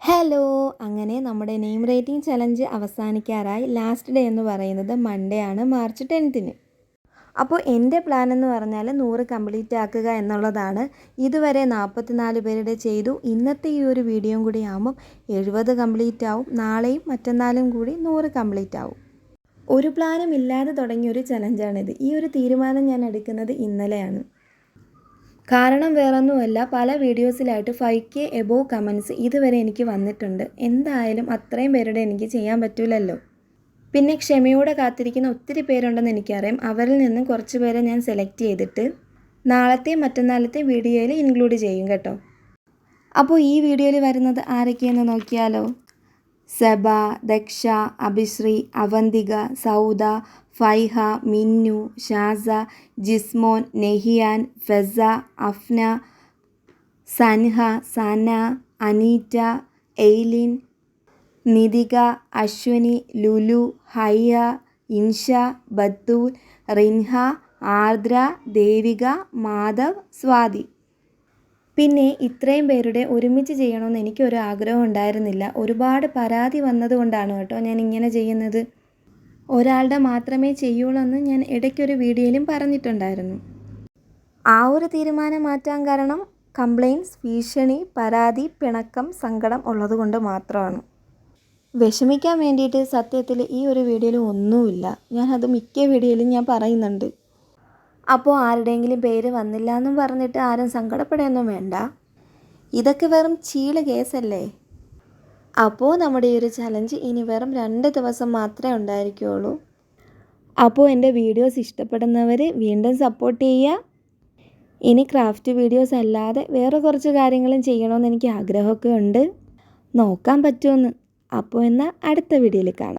Hello, അങ്ങനെ നമ്മുടെ name rating challenge അവസാനിക്കാറായി. ലാസ്റ്റ് ഡേ എന്ന് പറയുന്നത് മൺഡേ ആണ്, മാർച്ച് 10-ന്. അപ്പോൾ എൻ്റെ പ്ലാൻ എന്ന് പറഞ്ഞാൽ 100 കംപ്ലീറ്റ് ആക്കുക എന്നുള്ളതാണ്. ഇതുവരെ 44 പേരുടെ ചെയ്തു. ഇന്നത്തെ ഈ ഒരു വീഡിയോയും കൂടി ആകുമ്പം 70 കംപ്ലീറ്റ് ആവും. നാളെയും മറ്റന്നാളും കൂടി 100 കംപ്ലീറ്റ് ആവും. ഒരു പ്ലാനും ഇല്ലാതെ തുടങ്ങിയൊരു ചലഞ്ചാണിത്. ഈ ഒരു തീരുമാനം ഞാൻ എടുക്കുന്നത് ഇന്നലെയാണ്. കാരണം വേറൊന്നുമല്ല, പല വീഡിയോസിലായിട്ട് 5K എബോവ് കമൻറ്റ്സ് ഇതുവരെ എനിക്ക് വന്നിട്ടുണ്ട്. എന്തായാലും അത്രയും പേരുടെ എനിക്ക് ചെയ്യാൻ പറ്റില്ലല്ലോ. പിന്നെ ക്ഷമയോടെ കാത്തിരിക്കുന്ന ഒത്തിരി പേരുണ്ടെന്ന് എനിക്കറിയാം. അവരിൽ നിന്നും കുറച്ച് പേരെ ഞാൻ സെലക്ട് ചെയ്തിട്ട് നാളത്തെയും മറ്റന്നാളത്തെയും വീഡിയോയിൽ ഇൻക്ലൂഡ് ചെയ്യും കേട്ടോ. അപ്പോൾ ഈ വീഡിയോയിൽ വരുന്നത് ആരൊക്കെയെന്ന് നോക്കിയാലോ. സബ, ദക്ഷ, അഭിശ്രീ, അവന്തിക, സൗദ, ഫൈഹ, മിന്നു, ഷാസ, ജിസ്മോൻ, നെഹിയാൻ, ഫെസ, അഫ്ന, സൻഹ, സന, അനീറ്റ, എയ്ലിൻ, നിതിക, അശ്വനി, ലുലു, ഹയ്യ, ഇൻഷ, ബത്തൂൽ, റിൻഹ, ആർദ്ര, ദേവിക, മാധവ്, സ്വാതി. പിന്നെ ഇത്രയും പേരുടെ ഒരുമിച്ച് ചെയ്യണമെന്ന് എനിക്കൊരു ആഗ്രഹം ഉണ്ടായിരുന്നില്ല. ഒരുപാട് പരാതി വന്നതുകൊണ്ടാണ് കേട്ടോ ഞാൻ ഇങ്ങനെ ചെയ്യുന്നത്. ഒരാളുടെ മാത്രമേ ചെയ്യുള്ളൂ എന്ന് ഞാൻ ഇടയ്ക്കൊരു വീഡിയോയിലും പറഞ്ഞിട്ടുണ്ടായിരുന്നു. ആ ഒരു തീരുമാനം മാറ്റാൻ കാരണം കംപ്ലയിൻറ്റ്സ്, ഭീഷണി, പരാതി, പിണക്കം, സങ്കടം ഉള്ളതുകൊണ്ട് മാത്രമാണ്. വിഷമിക്കാൻ വേണ്ടിയിട്ട് സത്യത്തിൽ ഈ ഒരു വീഡിയോയിൽ ഒന്നുമില്ല. ഞാനത് മിക്ക വീഡിയോയിലും ഞാൻ പറയുന്നുണ്ട്. അപ്പോൾ ആരുടെയെങ്കിലും പേര് വന്നില്ല എന്നും പറഞ്ഞിട്ട് ആരും സങ്കടപ്പെടുകയൊന്നും വേണ്ട. ഇതൊക്കെ വെറും ചീള് കേസല്ലേ. അപ്പോൾ നമ്മുടെ ഈ ഒരു ചലഞ്ച് ഇനി വെറും 2 ദിവസം മാത്രമേ ഉണ്ടായിരിക്കുകയുള്ളൂ. അപ്പോൾ എൻ്റെ വീഡിയോസ് ഇഷ്ടപ്പെടുന്നവർ വീണ്ടും സപ്പോർട്ട് ചെയ്യുക. ഇനി ക്രാഫ്റ്റ് വീഡിയോസ് അല്ലാതെ വേറെ കുറച്ച് കാര്യങ്ങളും ചെയ്യണമെന്ന് എനിക്ക് ആഗ്രഹമൊക്കെ ഉണ്ട്. നോക്കാൻ പറ്റുമെന്ന്. അപ്പോൾ എന്നാൽ അടുത്ത വീഡിയോയിൽ കാണാം.